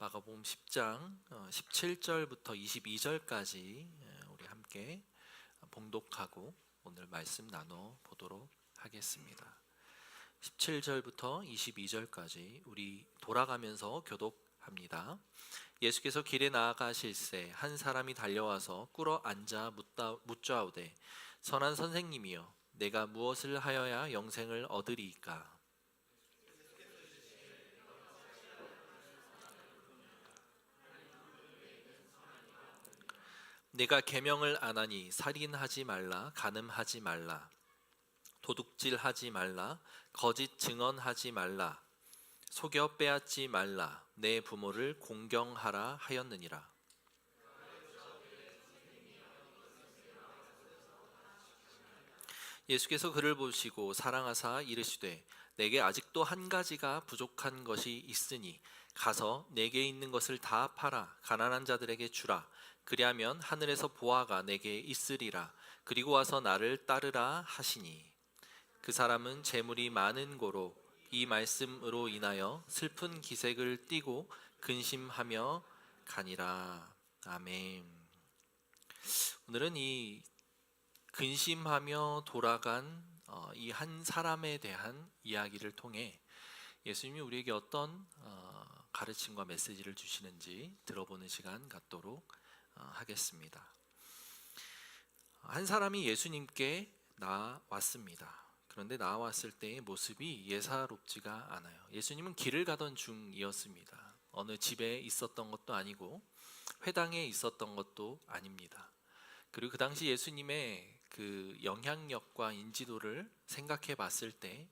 마가복음 10장 17절부터 22절까지 우리 함께 봉독하고 오늘 말씀 나눠 보도록 하겠습니다. 17절부터 22절까지 우리 돌아가면서 교독합니다. 예수께서 길에 나아가실새 한 사람이 달려와서 꿇어 앉아 묻자오되 선한 선생님이여 내가 무엇을 하여야 영생을 얻으리이까? 내가 계명을 안 하니 살인하지 말라, 간음하지 말라, 도둑질하지 말라, 거짓 증언하지 말라, 속여 빼앗지 말라, 내 부모를 공경하라 하였느니라. 예수께서 그를 보시고 사랑하사 이르시되 내게 아직도 한 가지가 부족한 것이 있으니 가서 내게 있는 것을 다 팔아 가난한 자들에게 주라. 그리하면 하늘에서 보화가 내게 있으리라. 그리고 와서 나를 따르라 하시니 그 사람은 재물이 많은 고로 이 말씀으로 인하여 슬픈 기색을 띠고 근심하며 가니라. 아멘. 오늘은 이 근심하며 돌아간 이 한 사람에 대한 이야기를 통해 예수님이 우리에게 어떤 가르침과 메시지를 주시는지 들어보는 시간 갖도록 하겠습니다. 한 사람이 예수님께 나왔습니다. 그런데 나왔을 때의 모습이 예사롭지가 않아요. 예수님은 길을 가던 중이었습니다. 어느 집에 있었던 것도 아니고 회당에 있었던 것도 아닙니다. 그리고 그 당시 예수님의 그 영향력과 인지도를 생각해 봤을 때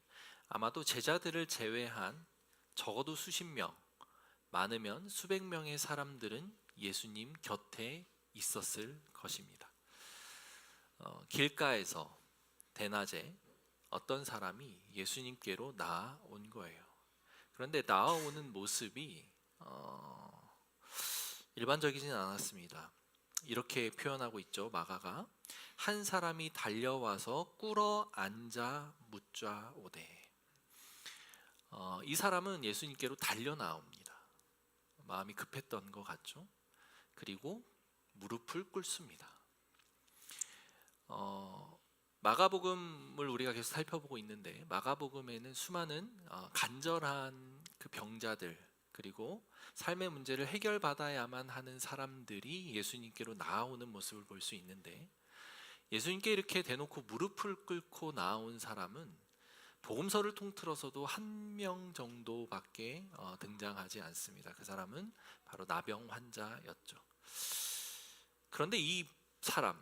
아마도 제자들을 제외한 적어도 수십 명, 많으면 수백 명의 사람들은 예수님 곁에 있었을 것입니다. 길가에서 대낮에 어떤 사람이 예수님께로 나아온 거예요. 그런데 나아오는 모습이 일반적이진 않았습니다. 이렇게 표현하고 있죠. 마가가 한 사람이 달려와서 꿇어 앉아 묻자오되 이 사람은 예수님께로 달려 나옵니다. 마음이 급했던 것 같죠. 그리고 무릎을 꿇습니다. 마가복음을 우리가 계속 살펴보고 있는데 마가복음에는 수많은 간절한 그 병자들 그리고 삶의 문제를 해결받아야만 하는 사람들이 예수님께로 나아오는 모습을 볼 수 있는데 예수님께 이렇게 대놓고 무릎을 꿇고 나온 사람은 복음서를 통틀어서도 한 명 정도밖에 등장하지 않습니다. 그 사람은 바로 나병 환자였죠. 그런데 이 사람,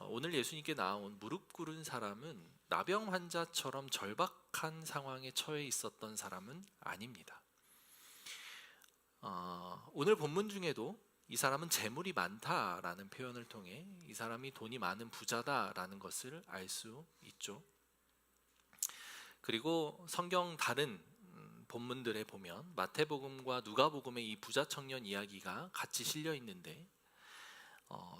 오늘 예수님께 나온 무릎 꿇은 사람은 나병 환자처럼 절박한 상황에 처해 있었던 사람은 아닙니다. 오늘 본문 중에도 이 사람은 재물이 많다라는 표현을 통해 이 사람이 돈이 많은 부자다라는 것을 알 수 있죠. 그리고 성경 다른 본문들에 보면 마태복음과 누가복음의 이 부자 청년 이야기가 같이 실려 있는데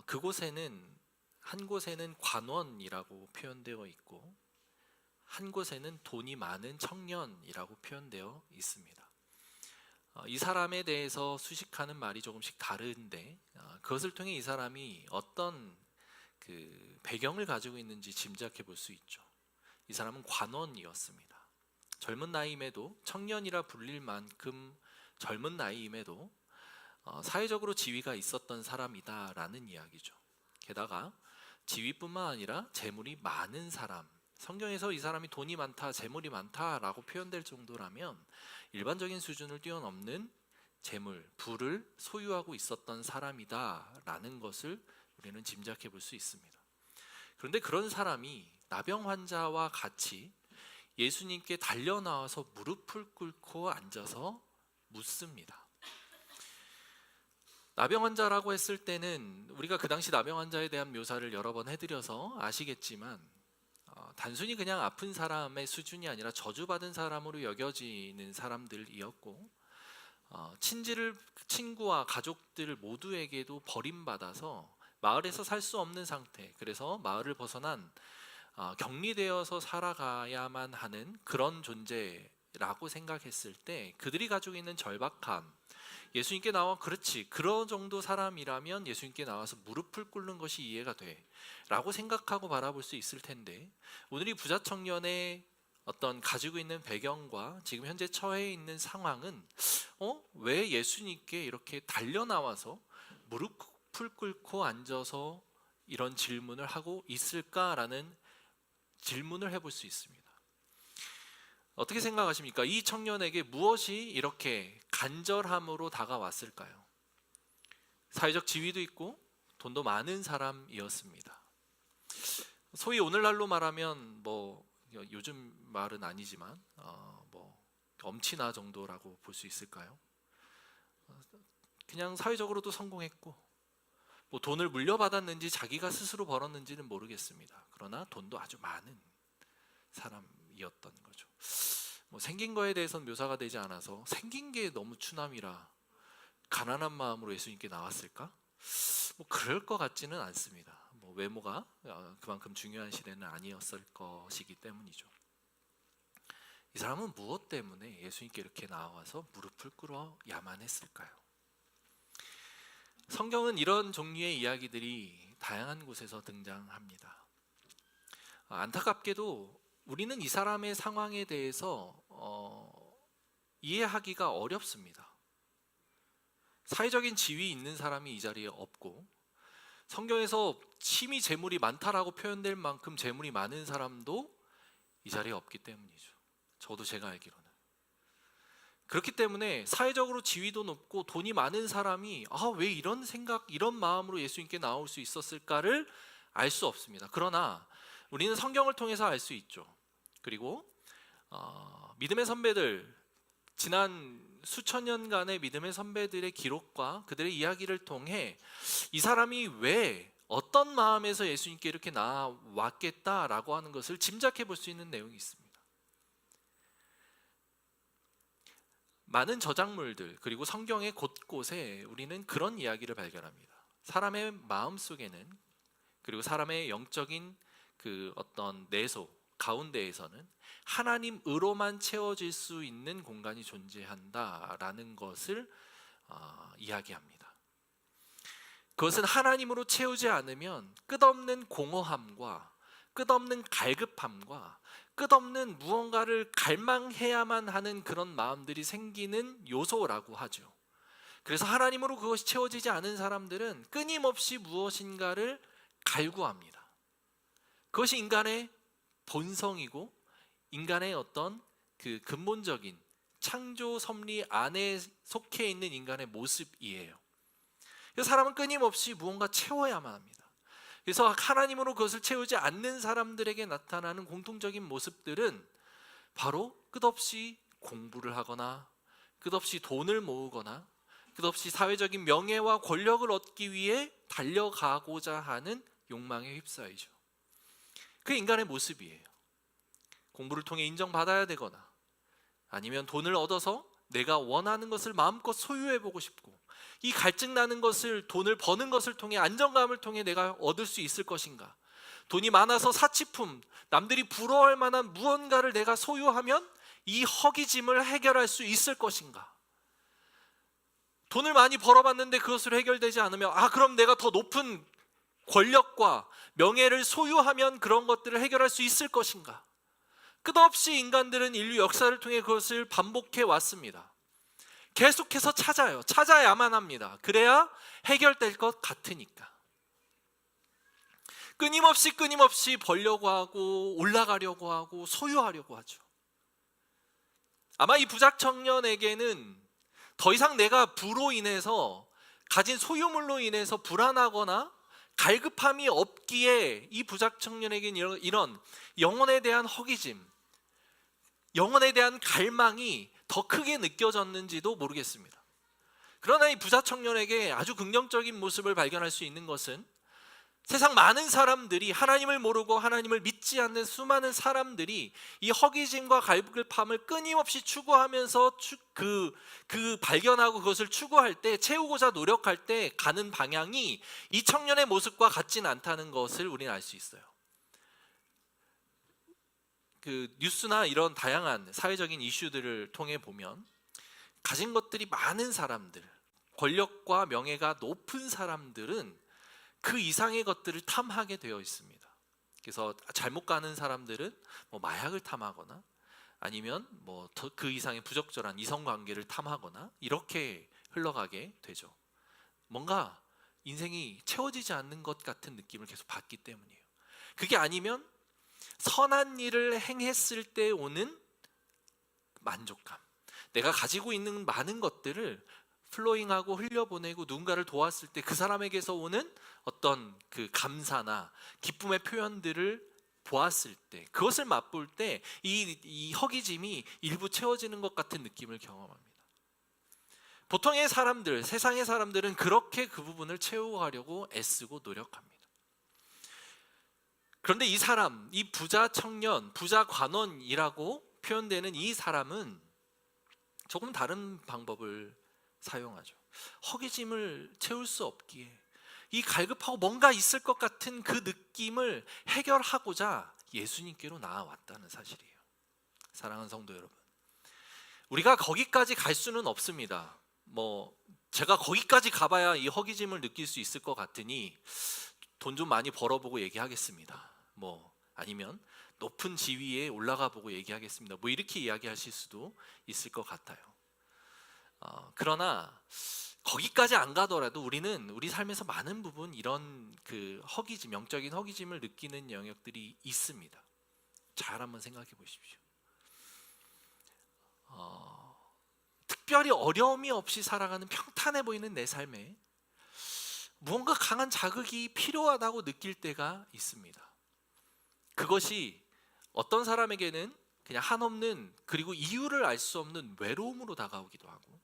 그곳에는 한 곳에는 관원이라고 표현되어 있고 한 곳에는 돈이 많은 청년이라고 표현되어 있습니다. 이 사람에 대해서 수식하는 말이 조금씩 다른데 그것을 통해 이 사람이 어떤 그 배경을 가지고 있는지 짐작해 볼 수 있죠. 이 사람은 관원이었습니다. 젊은 나이임에도 청년이라 불릴 만큼 젊은 나이임에도 사회적으로 지위가 있었던 사람이다라는 이야기죠. 게다가 지위뿐만 아니라 재물이 많은 사람, 성경에서 이 사람이 돈이 많다, 재물이 많다라고 표현될 정도라면 일반적인 수준을 뛰어넘는 재물, 부를 소유하고 있었던 사람이다라는 것을 우리는 짐작해 볼 수 있습니다. 그런데 그런 사람이 나병 환자와 같이 예수님께 달려 나와서 무릎을 꿇고 앉아서 묻습니다. 나병 환자라고 했을 때는 우리가 그 당시 나병 환자에 대한 묘사를 여러 번 해드려서 아시겠지만 단순히 그냥 아픈 사람의 수준이 아니라 저주받은 사람으로 여겨지는 사람들이었고 친구와 가족들 모두에게도 버림받아서 마을에서 살 수 없는 상태, 그래서 마을을 벗어난 격리되어서 살아가야만 하는 그런 존재라고 생각했을 때 그들이 가지고 있는 절박함, 예수님께 나와 그렇지, 그런 정도 사람이라면 예수님께 나와서 무릎을 꿇는 것이 이해가 돼 라고 생각하고 바라볼 수 있을 텐데, 오늘 이 부자 청년의 어떤 가지고 있는 배경과 지금 현재 처해 있는 상황은 왜 예수님께 이렇게 달려나와서 무릎을 꿇고 앉아서 이런 질문을 하고 있을까라는 질문을 해볼 수 있습니다. 어떻게 생각하십니까? 이 청년에게 무엇이 이렇게 간절함으로 다가왔을까요? 사회적 지위도 있고 돈도 많은 사람이었습니다. 소위 오늘날로 말하면 요즘 말은 아니지만 엄친아 정도라고 볼 수 있을까요? 그냥 사회적으로도 성공했고 돈을 물려받았는지 자기가 스스로 벌었는지는 모르겠습니다. 그러나 돈도 아주 많은 사람이었던 거죠. 생긴 거에 대해서는 묘사가 되지 않아서 생긴 게 너무 추남이라 가난한 마음으로 예수님께 나왔을까? 그럴 것 같지는 않습니다. 외모가 그만큼 중요한 시대는 아니었을 것이기 때문이죠. 이 사람은 무엇 때문에 예수님께 이렇게 나와서 무릎을 꿇어야만 했을까요? 성경은 이런 종류의 이야기들이 다양한 곳에서 등장합니다. 안타깝게도 우리는 이 사람의 상황에 대해서 이해하기가 어렵습니다. 사회적인 지위 있는 사람이 이 자리에 없고, 성경에서 심히 재물이 많다라고 표현될 만큼 재물이 많은 사람도 이 자리에 없기 때문이죠. 저도 제가 알기로는. 그렇기 때문에 사회적으로 지위도 높고 돈이 많은 사람이 왜 이런 생각, 이런 마음으로 예수님께 나올 수 있었을까를 알 수 없습니다. 그러나 우리는 성경을 통해서 알 수 있죠. 그리고 믿음의 선배들, 지난 수천 년간의 믿음의 선배들의 기록과 그들의 이야기를 통해 이 사람이 왜 어떤 마음에서 예수님께 이렇게 나왔겠다라고 하는 것을 짐작해 볼 수 있는 내용이 있습니다. 많은 저작물들 그리고 성경의 곳곳에 우리는 그런 이야기를 발견합니다. 사람의 마음 속에는, 그리고 사람의 영적인 그 어떤 내소 가운데에서는 하나님으로만 채워질 수 있는 공간이 존재한다라는 것을 이야기합니다. 그것은 하나님으로 채우지 않으면 끝없는 공허함과 끝없는 갈급함과 끝없는 무언가를 갈망해야만 하는 그런 마음들이 생기는 요소라고 하죠. 그래서 하나님으로 그것이 채워지지 않은 사람들은 끊임없이 무엇인가를 갈구합니다. 그것이 인간의 본성이고 인간의 어떤 그 근본적인 창조 섭리 안에 속해 있는 인간의 모습이에요. 그래서 사람은 끊임없이 무언가 채워야만 합니다. 그래서 하나님으로 그것을 채우지 않는 사람들에게 나타나는 공통적인 모습들은 바로 끝없이 공부를 하거나 끝없이 돈을 모으거나 끝없이 사회적인 명예와 권력을 얻기 위해 달려가고자 하는 욕망에 휩싸이죠. 그게 인간의 모습이에요. 공부를 통해 인정받아야 되거나 아니면 돈을 얻어서 내가 원하는 것을 마음껏 소유해보고 싶고, 이 갈증나는 것을, 돈을 버는 것을 통해 안정감을 통해 내가 얻을 수 있을 것인가, 돈이 많아서 사치품, 남들이 부러워할 만한 무언가를 내가 소유하면 이 허기짐을 해결할 수 있을 것인가, 돈을 많이 벌어봤는데 그것으로 해결되지 않으면 그럼 내가 더 높은 권력과 명예를 소유하면 그런 것들을 해결할 수 있을 것인가. 끝없이 인간들은 인류 역사를 통해 그것을 반복해 왔습니다. 계속해서 찾아야만 합니다. 그래야 해결될 것 같으니까. 끊임없이 벌려고 하고 올라가려고 하고 소유하려고 하죠. 아마 이 부자 청년에게는 더 이상 내가 부로 인해서, 가진 소유물로 인해서 불안하거나 갈급함이 없기에 이 부자 청년에게는 이런 영혼에 대한 허기짐, 영혼에 대한 갈망이 더 크게 느껴졌는지도 모르겠습니다. 그러나 이 부자 청년에게 아주 긍정적인 모습을 발견할 수 있는 것은, 세상 많은 사람들이, 하나님을 모르고 하나님을 믿지 않는 수많은 사람들이 이 허기짐과 갈급함을 끊임없이 추구하면서 발견하고 그것을 추구할 때, 채우고자 노력할 때 가는 방향이 이 청년의 모습과 같지는 않다는 것을 우리는 알 수 있어요. 그 뉴스나 이런 다양한 사회적인 이슈들을 통해 보면 가진 것들이 많은 사람들, 권력과 명예가 높은 사람들은 그 이상의 것들을 탐하게 되어 있습니다. 그래서 잘못 가는 사람들은 뭐 마약을 탐하거나 아니면 뭐 그 이상의 부적절한 이성관계를 탐하거나 이렇게 흘러가게 되죠. 뭔가 인생이 채워지지 않는 것 같은 느낌을 계속 받기 때문이에요. 그게 아니면 선한 일을 행했을 때 오는 만족감, 내가 가지고 있는 많은 것들을 플로잉하고 흘려보내고 누군가를 도왔을 때 그 사람에게서 오는 어떤 그 감사나 기쁨의 표현들을 보았을 때, 그것을 맛볼 때 이 허기짐이 일부 채워지는 것 같은 느낌을 경험합니다. 보통의 사람들, 세상의 사람들은 그렇게 그 부분을 채워가려고 애쓰고 노력합니다. 그런데 이 사람, 이 부자 청년, 부자 관원이라고 표현되는 이 사람은 조금 다른 방법을 사용하죠. 허기짐을 채울 수 없기에 이 갈급하고 뭔가 있을 것 같은 그 느낌을 해결하고자 예수님께로 나아왔다는 사실이에요. 사랑하는 성도 여러분, 우리가 거기까지 갈 수는 없습니다. 제가 거기까지 가봐야 이 허기짐을 느낄 수 있을 것 같으니 돈 좀 많이 벌어보고 얘기하겠습니다. 아니면 높은 지위에 올라가 보고 얘기하겠습니다. 이렇게 이야기하실 수도 있을 것 같아요. 그러나 거기까지 안 가더라도 우리는 우리 삶에서 많은 부분 이런 그 허기짐, 영적인 허기짐을 느끼는 영역들이 있습니다. 잘 한번 생각해 보십시오. 특별히 어려움이 없이 살아가는 평탄해 보이는 내 삶에 무언가 강한 자극이 필요하다고 느낄 때가 있습니다. 그것이 어떤 사람에게는 그냥 한없는, 그리고 이유를 알 수 없는 외로움으로 다가오기도 하고,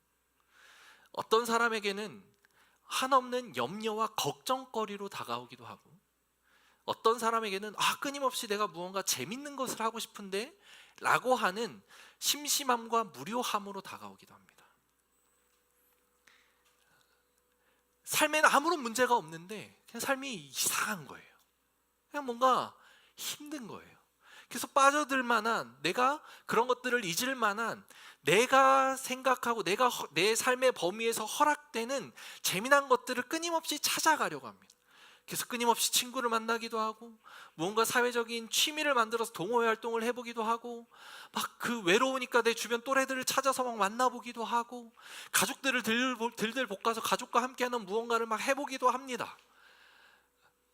어떤 사람에게는 한없는 염려와 걱정거리로 다가오기도 하고, 어떤 사람에게는 끊임없이 내가 무언가 재밌는 것을 하고 싶은데 라고 하는 심심함과 무료함으로 다가오기도 합니다. 삶에는 아무런 문제가 없는데 그냥 삶이 이상한 거예요. 그냥 뭔가 힘든 거예요. 그래서 빠져들 만한, 내가 그런 것들을 잊을 만한, 내가 생각하고 내 삶의 범위에서 허락되는 재미난 것들을 끊임없이 찾아가려고 합니다. 그래서 끊임없이 친구를 만나기도 하고, 무언가 사회적인 취미를 만들어서 동호회 활동을 해보기도 하고, 막 그 외로우니까 내 주변 또래들을 찾아서 막 만나보기도 하고, 가족들을 들들 볶아서 가족과 함께하는 무언가를 막 해보기도 합니다.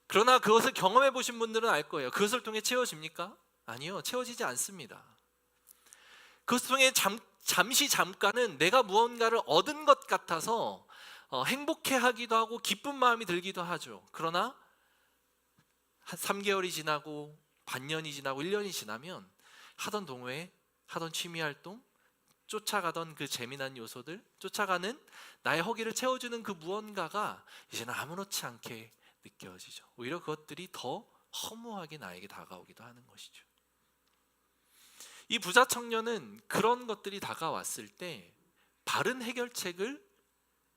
그러나 그것을 경험해 보신 분들은 알 거예요. 그것을 통해 채워집니까? 아니요, 채워지지 않습니다. 그것을 통해 잠깐은 내가 무언가를 얻은 것 같아서 행복해하기도 하고 기쁜 마음이 들기도 하죠. 그러나 한 3개월이 지나고 반년이 지나고 1년이 지나면 하던 동호회, 하던 취미활동, 쫓아가던 그 재미난 요소들, 쫓아가는 나의 허기를 채워주는 그 무언가가 이제는 아무렇지 않게 느껴지죠. 오히려 그것들이 더 허무하게 나에게 다가오기도 하는 것이죠. 이 부자 청년은 그런 것들이 다가왔을 때 바른 해결책을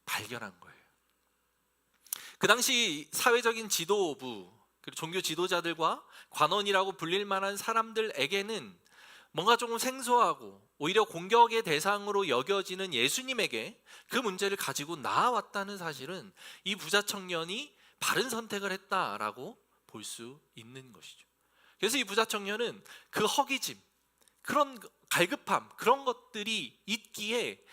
발견한 거예요. 그 당시 사회적인 지도부, 그리고 종교 지도자들과 관원이라고 불릴 만한 사람들에게는 뭔가 조금 생소하고 오히려 공격의 대상으로 여겨지는 예수님에게 그 문제를 가지고 나아왔다는 사실은 이 부자 청년이 바른 선택을 했다라고 볼 수 있는 것이죠. 그래서 이 부자 청년은 그 허기짐, 그런 갈급함, 그런 것들이 있기에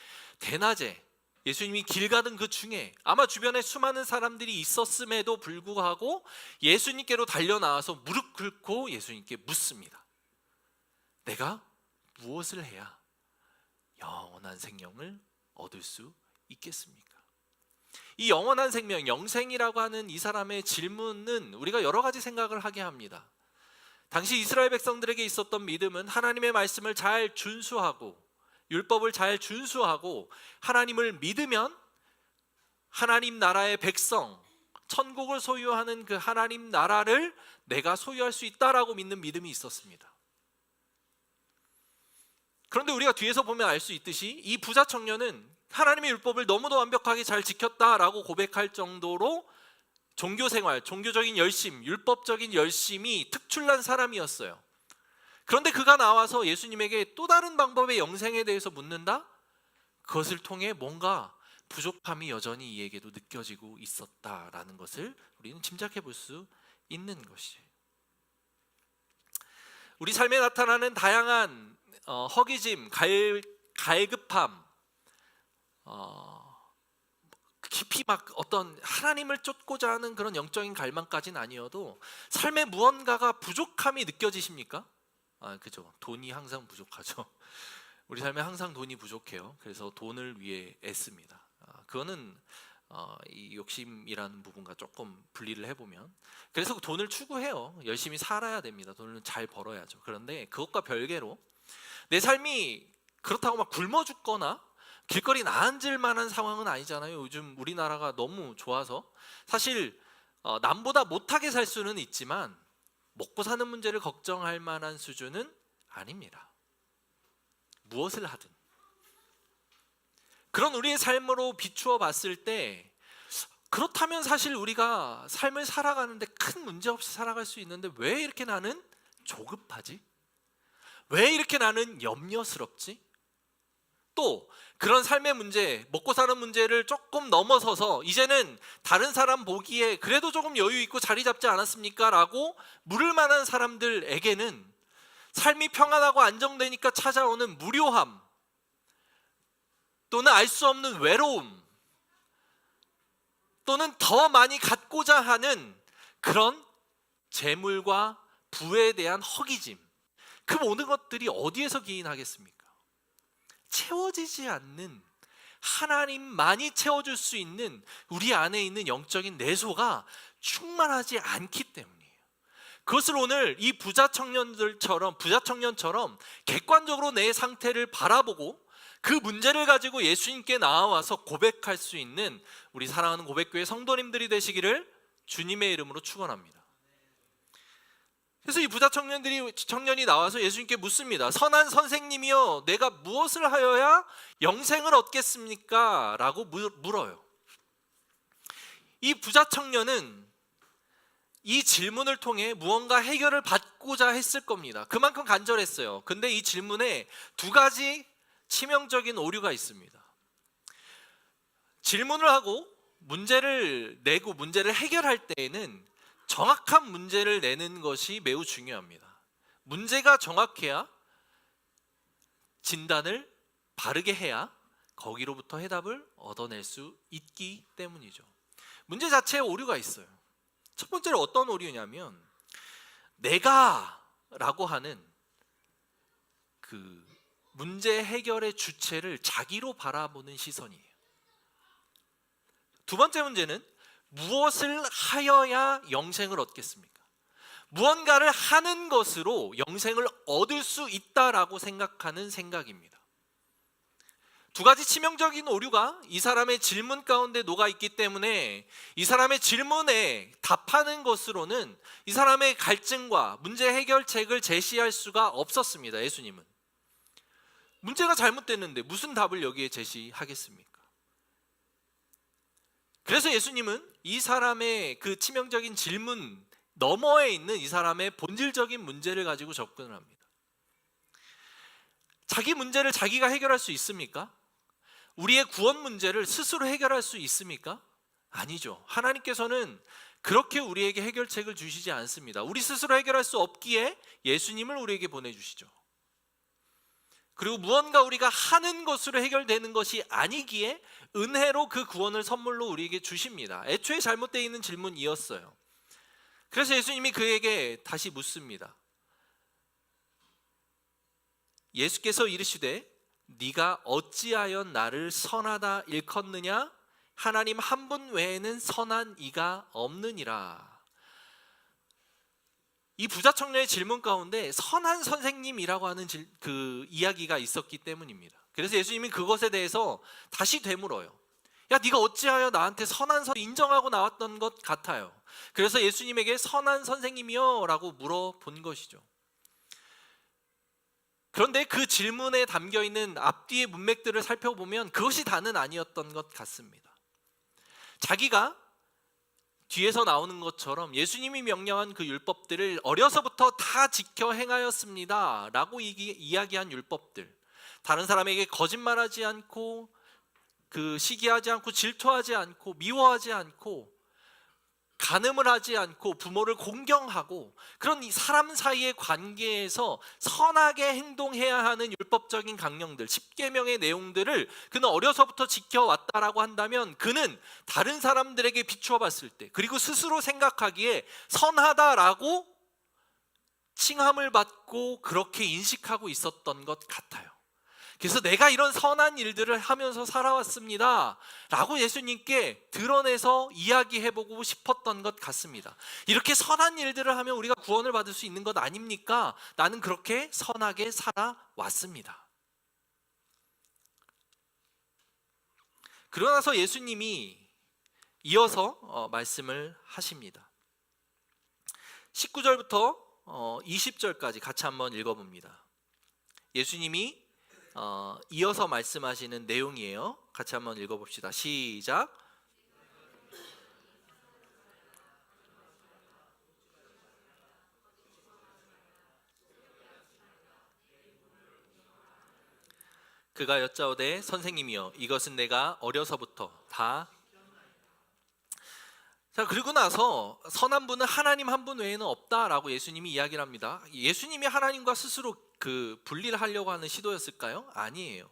대낮에 예수님이 길 가던 그 중에 아마 주변에 수많은 사람들이 있었음에도 불구하고 예수님께로 달려나와서 무릎 꿇고 예수님께 묻습니다. 내가 무엇을 해야 영원한 생명을 얻을 수 있겠습니까? 이 영원한 생명, 영생이라고 하는 이 사람의 질문은 우리가 여러 가지 생각을 하게 합니다. 당시 이스라엘 백성들에게 있었던 믿음은 하나님의 말씀을 잘 준수하고 율법을 잘 준수하고 하나님을 믿으면 하나님 나라의 백성, 천국을 소유하는 그 하나님 나라를 내가 소유할 수 있다라고 믿는 믿음이 있었습니다. 그런데 우리가 뒤에서 보면 알 수 있듯이 이 부자 청년은 하나님의 율법을 너무도 완벽하게 잘 지켰다라고 고백할 정도로 종교생활, 종교적인 열심, 율법적인 열심이 특출난 사람이었어요. 그런데 그가 나와서 예수님에게 또 다른 방법의 영생에 대해서 묻는다? 그것을 통해 뭔가 부족함이 여전히 이에게도 느껴지고 있었다라는 것을 우리는 짐작해 볼 수 있는 것이에요. 우리 삶에 나타나는 다양한 허기짐, 갈급함, 깊이 막 어떤 하나님을 쫓고자 하는 그런 영적인 갈망까지는 아니어도 삶에 무언가가 부족함이 느껴지십니까? 그죠. 돈이 항상 부족하죠. 우리 삶에 항상 돈이 부족해요. 그래서 돈을 위해 애씁니다. 그거는 이 욕심이라는 부분과 조금 분리를 해보면, 그래서 돈을 추구해요. 열심히 살아야 됩니다. 돈을 잘 벌어야죠. 그런데 그것과 별개로 내 삶이 그렇다고 막 굶어 죽거나 길거리 나앉을 만한 상황은 아니잖아요. 요즘 우리나라가 너무 좋아서 사실 남보다 못하게 살 수는 있지만 먹고 사는 문제를 걱정할 만한 수준은 아닙니다. 무엇을 하든 그런 우리의 삶으로 비추어 봤을 때, 그렇다면 사실 우리가 삶을 살아가는데 큰 문제 없이 살아갈 수 있는데 왜 이렇게 나는 조급하지? 왜 이렇게 나는 염려스럽지? 또 그런 삶의 문제, 먹고 사는 문제를 조금 넘어서서 이제는 다른 사람 보기에 그래도 조금 여유 있고 자리 잡지 않았습니까? 라고 물을 만한 사람들에게는 삶이 평안하고 안정되니까 찾아오는 무료함, 또는 알 수 없는 외로움, 또는 더 많이 갖고자 하는 그런 재물과 부에 대한 허기짐, 그 모든 것들이 어디에서 기인하겠습니까? 채워지지 않는, 하나님만이 채워줄 수 있는 우리 안에 있는 영적인 내소가 충만하지 않기 때문이에요. 그것을 오늘 이 부자 청년처럼 객관적으로 내 상태를 바라보고 그 문제를 가지고 예수님께 나와서 고백할 수 있는 우리 사랑하는 고백교회 성도님들이 되시기를 주님의 이름으로 축원합니다. 그래서 이 부자 청년이 나와서 예수님께 묻습니다. 선한 선생님이여, 내가 무엇을 하여야 영생을 얻겠습니까? 라고 물어요. 이 부자 청년은 이 질문을 통해 무언가 해결을 받고자 했을 겁니다. 그만큼 간절했어요. 근데 이 질문에 두 가지 치명적인 오류가 있습니다. 질문을 하고 문제를 내고 문제를 해결할 때에는 정확한 문제를 내는 것이 매우 중요합니다. 문제가 정확해야 진단을 바르게 해야 거기로부터 해답을 얻어낼 수 있기 때문이죠. 문제 자체에 오류가 있어요. 첫 번째로 어떤 오류냐면 내가 라고 하는 그 문제 해결의 주체를 자기로 바라보는 시선이에요. 두 번째 문제는 무엇을 하여야 영생을 얻겠습니까? 무언가를 하는 것으로 영생을 얻을 수 있다라고 생각하는 생각입니다. 두 가지 치명적인 오류가 이 사람의 질문 가운데 녹아 있기 때문에 이 사람의 질문에 답하는 것으로는 이 사람의 갈증과 문제 해결책을 제시할 수가 없었습니다. 예수님은 문제가 잘못됐는데 무슨 답을 여기에 제시하겠습니까? 그래서 예수님은 이 사람의 그 치명적인 질문 너머에 있는 이 사람의 본질적인 문제를 가지고 접근을 합니다. 자기 문제를 자기가 해결할 수 있습니까? 우리의 구원 문제를 스스로 해결할 수 있습니까? 아니죠. 하나님께서는 그렇게 우리에게 해결책을 주시지 않습니다. 우리 스스로 해결할 수 없기에 예수님을 우리에게 보내주시죠. 그리고 무언가 우리가 하는 것으로 해결되는 것이 아니기에 은혜로 그 구원을 선물로 우리에게 주십니다. 애초에 잘못되어 있는 질문이었어요. 그래서 예수님이 그에게 다시 묻습니다. 예수께서 이르시되 네가 어찌하여 나를 선하다 일컫느냐? 하나님 한 분 외에는 선한 이가 없느니라. 이 부자 청년의 질문 가운데 선한 선생님이라고 하는 그 이야기가 있었기 때문입니다. 그래서 예수님이 그것에 대해서 다시 되물어요. 야, 네가 어찌하여 나한테 선한 선 인정하고 나왔던 것 같아요. 그래서 예수님에게 선한 선생님이요? 라고 물어본 것이죠. 그런데 그 질문에 담겨있는 앞뒤의 문맥들을 살펴보면 그것이 다는 아니었던 것 같습니다. 자기가 뒤에서 나오는 것처럼 예수님이 명령한 그 율법들을 어려서부터 다 지켜 행하였습니다 라고 이야기한 율법들, 다른 사람에게 거짓말하지 않고 그 시기하지 않고 질투하지 않고 미워하지 않고 간음을 하지 않고 부모를 공경하고 그런 이 사람 사이의 관계에서 선하게 행동해야 하는 율법적인 강령들, 십계명의 내용들을 그는 어려서부터 지켜왔다라고 한다면 그는 다른 사람들에게 비추어 봤을 때, 그리고 스스로 생각하기에 선하다라고 칭함을 받고 그렇게 인식하고 있었던 것 같아요. 그래서 내가 이런 선한 일들을 하면서 살아왔습니다 라고 예수님께 드러내서 이야기해보고 싶었던 것 같습니다. 이렇게 선한 일들을 하면 우리가 구원을 받을 수 있는 것 아닙니까? 나는 그렇게 선하게 살아왔습니다. 그러고 나서 예수님이 이어서 말씀을 하십니다. 19절부터 20절까지 같이 한번 읽어봅니다. 예수님이 이어서 말씀하시는 내용이에요. 같이 한번 읽어봅시다. 시작. 그가 여짜오되 선생님이여 이것은 내가 어려서부터 다. 자, 그리고 나서 선한 분은 하나님 한 분 외에는 없다라고 예수님이 이야기를 합니다. 예수님이 하나님과 스스로 그 분리를 하려고 하는 시도였을까요? 아니에요.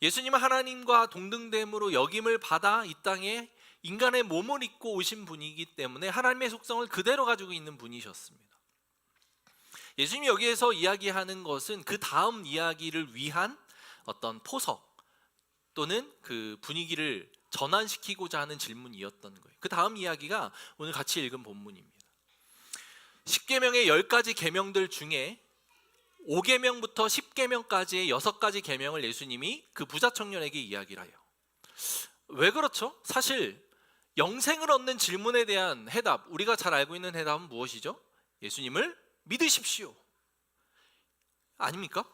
예수님은 하나님과 동등됨으로 역임을 받아 이 땅에 인간의 몸을 입고 오신 분이기 때문에 하나님의 속성을 그대로 가지고 있는 분이셨습니다. 예수님이 여기에서 이야기하는 것은 그 다음 이야기를 위한 어떤 포석 또는 그 분위기를 전환시키고자 하는 질문이었던 거예요. 그 다음 이야기가 오늘 같이 읽은 본문입니다. 10계명의 10가지 계명들 중에 5계명부터 10계명까지의 6가지 계명을 예수님이 그 부자 청년에게 이야기를 해요. 왜 그렇죠? 사실 영생을 얻는 질문에 대한 해답, 우리가 잘 알고 있는 해답은 무엇이죠? 예수님을 믿으십시오 아닙니까?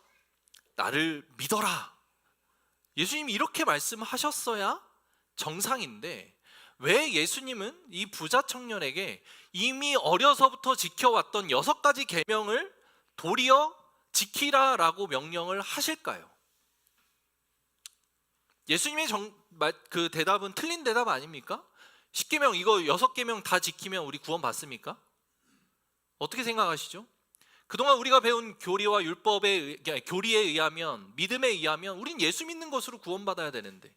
나를 믿어라. 예수님이 이렇게 말씀하셨어야 정상인데 왜 예수님은 이 부자 청년에게 이미 어려서부터 지켜왔던 6가지 계명을 도리어 지키라라고 명령을 하실까요? 예수님의 그 대답은 틀린 대답 아닙니까? 10계명 이거 6계명 다 지키면 우리 구원 받습니까? 어떻게 생각하시죠? 그동안 우리가 배운 교리와 교리에 의하면, 믿음에 의하면 우린 예수 믿는 것으로 구원받아야 되는데,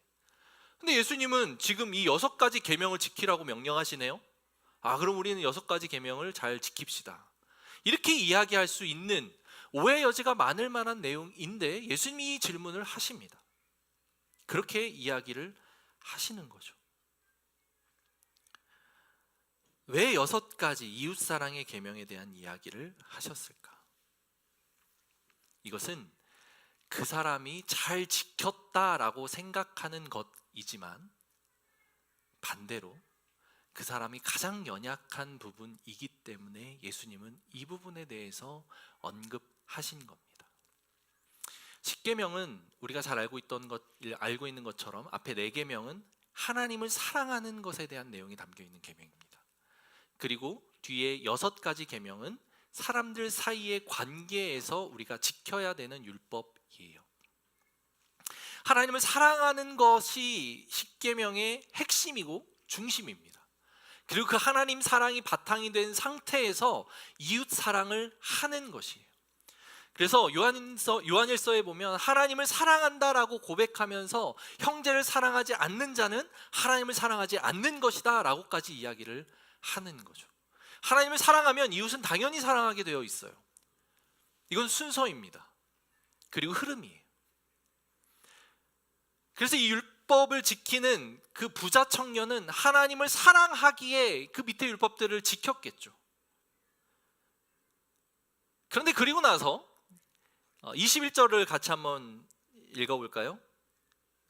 근데 예수님은 지금 이 6가지 계명을 지키라고 명령하시네요. 그럼 우리는 6가지 계명을 잘 지킵시다. 이렇게 이야기할 수 있는 오해 여지가 많을 만한 내용인데 예수님이 이 질문을 하십니다. 그렇게 이야기를 하시는 거죠. 왜 6가지 이웃사랑의 계명에 대한 이야기를 하셨을까? 이것은 그 사람이 잘 지켰다라고 생각하는 것이지만 반대로 그 사람이 가장 연약한 부분이기 때문에 예수님은 이 부분에 대해서 언급하신 겁니다. 10계명은 우리가 잘 알고 있는 것처럼 앞에 4계명은 하나님을 사랑하는 것에 대한 내용이 담겨 있는 계명입니다. 그리고 뒤에 6가지 계명은 사람들 사이의 관계에서 우리가 지켜야 되는 율법이에요. 하나님을 사랑하는 것이 10계명의 핵심이고 중심입니다. 그리고 그 하나님 사랑이 바탕이 된 상태에서 이웃 사랑을 하는 것이에요. 그래서 요한일서에 보면 하나님을 사랑한다라고 고백하면서 형제를 사랑하지 않는 자는 하나님을 사랑하지 않는 것이다 라고까지 이야기를 하는 거죠. 하나님을 사랑하면 이웃은 당연히 사랑하게 되어 있어요. 이건 순서입니다. 그리고 흐름이에요. 그래서 이 율법을 지키는 그 부자 청년은 하나님을 사랑하기에 그 밑에 율법들을 지켰겠죠. 그런데 그리고 나서 21절을 같이 한번 읽어볼까요?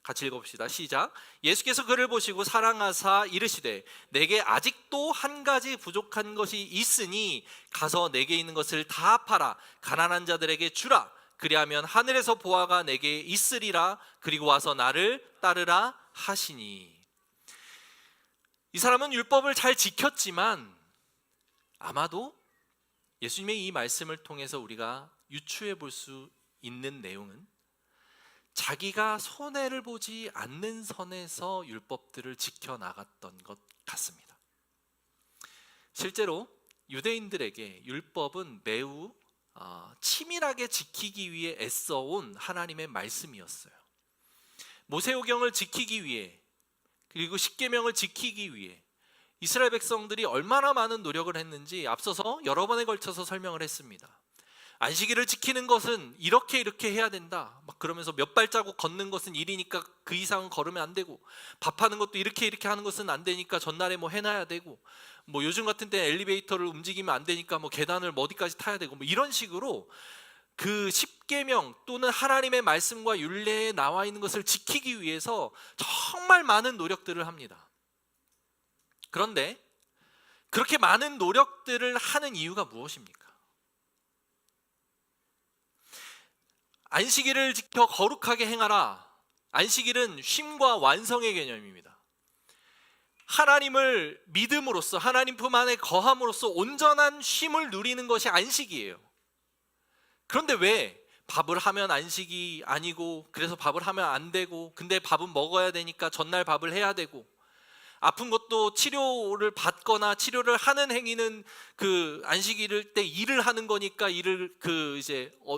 같이 읽어봅시다. 시작. 예수께서 그를 보시고 사랑하사 이르시되 내게 아직도 한 가지 부족한 것이 있으니 가서 내게 있는 것을 다 팔아 가난한 자들에게 주라. 그리하면 하늘에서 보화가 내게 있으리라. 그리고 와서 나를 따르라 하시니. 이 사람은 율법을 잘 지켰지만 아마도 예수님의 이 말씀을 통해서 우리가 유추해 볼 수 있는 내용은 자기가 손해를 보지 않는 선에서 율법들을 지켜나갔던 것 같습니다. 실제로 유대인들에게 율법은 매우 치밀하게 지키기 위해 애써온 하나님의 말씀이었어요. 모세오경을 지키기 위해, 그리고 십계명을 지키기 위해 이스라엘 백성들이 얼마나 많은 노력을 했는지 앞서서 여러 번에 걸쳐서 설명을 했습니다. 안식일을 지키는 것은 이렇게 해야 된다, 막 그러면서 몇 발자국 걷는 것은 일이니까 그 이상은 걸으면 안 되고, 밥하는 것도 이렇게 하는 것은 안 되니까 전날에 뭐 해놔야 되고, 뭐 요즘 같은 때 엘리베이터를 움직이면 안 되니까 뭐 계단을 어디까지 타야 되고, 뭐 이런 식으로 그 십계명 또는 하나님의 말씀과 율례에 나와 있는 것을 지키기 위해서 정말 많은 노력들을 합니다. 그런데 그렇게 많은 노력들을 하는 이유가 무엇입니까? 안식일을 지켜 거룩하게 행하라. 안식일은 쉼과 완성의 개념입니다. 하나님을 믿음으로써, 하나님 품 안에 거함으로써 온전한 쉼을 누리는 것이 안식이에요. 그런데 왜 밥을 하면 안식이 아니고, 그래서 밥을 하면 안 되고, 근데 밥은 먹어야 되니까 전날 밥을 해야 되고, 아픈 것도 치료를 받거나 치료를 하는 행위는 그 안식일 때 일을 하는 거니까 일을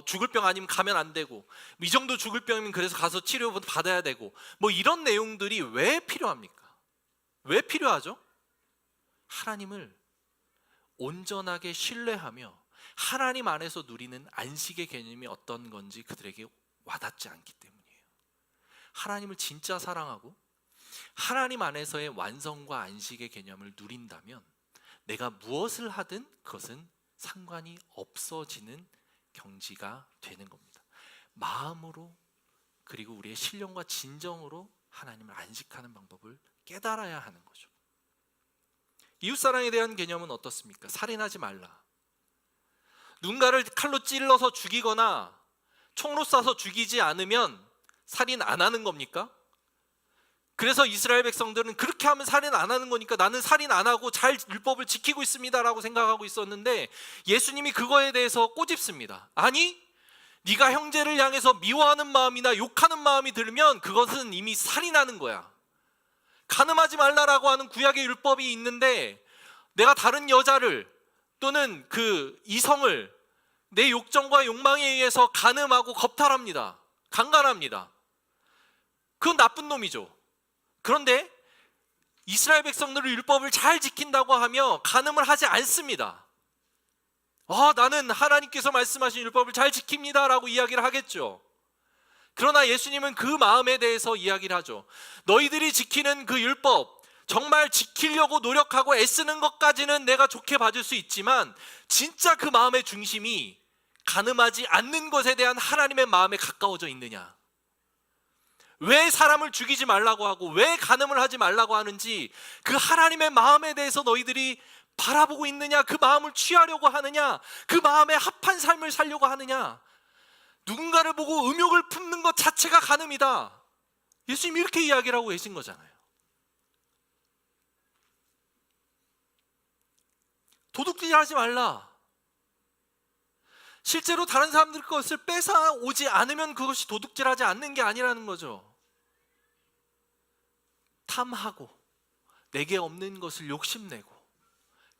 죽을 병 아니면 가면 안 되고, 이 정도 죽을 병이면 그래서 가서 치료 받아야 되고, 뭐 이런 내용들이 왜 필요합니까? 왜 필요하죠? 하나님을 온전하게 신뢰하며 하나님 안에서 누리는 안식의 개념이 어떤 건지 그들에게 와닿지 않기 때문이에요. 하나님을 진짜 사랑하고 하나님 안에서의 완성과 안식의 개념을 누린다면 내가 무엇을 하든 그것은 상관이 없어지는 경지가 되는 겁니다. 마음으로, 그리고 우리의 신령과 진정으로 하나님을 안식하는 방법을 깨달아야 하는 거죠. 이웃사랑에 대한 개념은 어떻습니까? 살인하지 말라. 누군가를 칼로 찔러서 죽이거나 총으로 쏴서 죽이지 않으면 살인 안 하는 겁니까? 그래서 이스라엘 백성들은 그렇게 하면 살인 안 하는 거니까 나는 살인 안 하고 잘 율법을 지키고 있습니다 라고 생각하고 있었는데, 예수님이 그거에 대해서 꼬집습니다. 아니, 네가 형제를 향해서 미워하는 마음이나 욕하는 마음이 들면 그것은 이미 살인하는 거야. 간음하지 말라라고 하는 구약의 율법이 있는데, 내가 다른 여자를 또는 그 이성을 내 욕정과 욕망에 의해서 간음하고 겁탈합니다. 강간합니다. 그건 나쁜 놈이죠. 그런데 이스라엘 백성들은 율법을 잘 지킨다고 하며 간음을 하지 않습니다. 나는 하나님께서 말씀하신 율법을 잘 지킵니다 라고 이야기를 하겠죠. 그러나 예수님은 그 마음에 대해서 이야기를 하죠. 너희들이 지키는 그 율법, 정말 지키려고 노력하고 애쓰는 것까지는 내가 좋게 봐줄 수 있지만, 진짜 그 마음의 중심이 간음하지 않는 것에 대한 하나님의 마음에 가까워져 있느냐, 왜 사람을 죽이지 말라고 하고 왜 간음을 하지 말라고 하는지 그 하나님의 마음에 대해서 너희들이 바라보고 있느냐, 그 마음을 취하려고 하느냐, 그 마음에 합한 삶을 살려고 하느냐. 누군가를 보고 음욕을 품는 것 자체가 간음이다. 예수님이 이렇게 이야기를 하고 계신 거잖아요. 도둑질하지 말라. 실제로 다른 사람들 것을 뺏어오지 않으면 그것이 도둑질하지 않는 게 아니라는 거죠. 탐하고 내게 없는 것을 욕심내고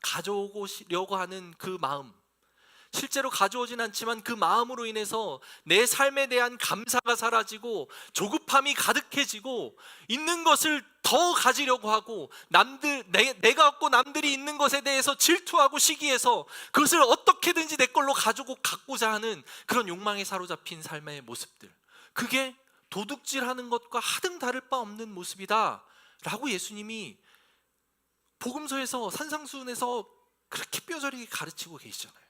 가져오려고 하는 그 마음, 실제로 가져오진 않지만 그 마음으로 인해서 내 삶에 대한 감사가 사라지고 조급함이 가득해지고 있는 것을 더 가지려고 하고 내가 없고 남들이 있는 것에 대해서 질투하고 시기해서 그것을 어떻게든지 내 걸로 갖고자 하는 그런 욕망에 사로잡힌 삶의 모습들, 그게 도둑질하는 것과 하등 다를 바 없는 모습이다 라고 예수님이 복음서에서 산상수훈에서 그렇게 뼈저리게 가르치고 계시잖아요.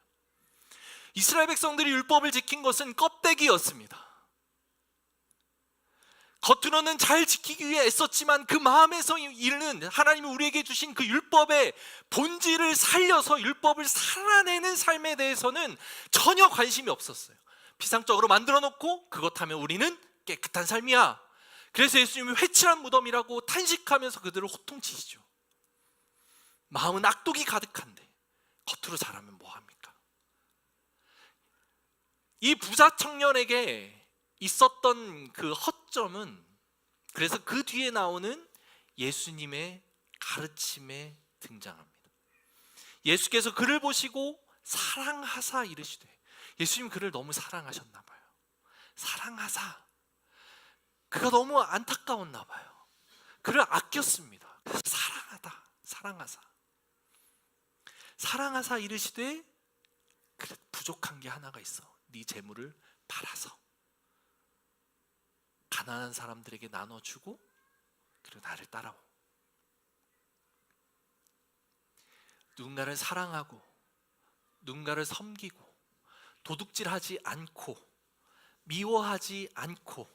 이스라엘 백성들이 율법을 지킨 것은 껍데기였습니다. 겉으로는 잘 지키기 위해 애썼지만 그 마음에서 이르는 하나님이 우리에게 주신 그 율법의 본질을 살려서 율법을 살아내는 삶에 대해서는 전혀 관심이 없었어요. 피상적으로 만들어 놓고 그것 하면 우리는 깨끗한 삶이야. 그래서 예수님이 회칠한 무덤이라고 탄식하면서 그들을 호통치시죠. 마음은 악독이 가득한데 겉으로 잘하면 뭐합니까? 이 부자 청년에게 있었던 그 허점은, 그래서 그 뒤에 나오는 예수님의 가르침에 등장합니다. 예수께서 그를 보시고 사랑하사 이르시되, 예수님 그를 너무 사랑하셨나 봐요. 사랑하사, 그가 너무 안타까웠나 봐요. 그를 아꼈습니다. 사랑하다, 사랑하사. 사랑하사 이르시되, 그래, 부족한 게 하나가 있어. 네 재물을 팔아서 가난한 사람들에게 나눠주고 그리고 나를 따라오. 누군가를 사랑하고 누군가를 섬기고 도둑질하지 않고 미워하지 않고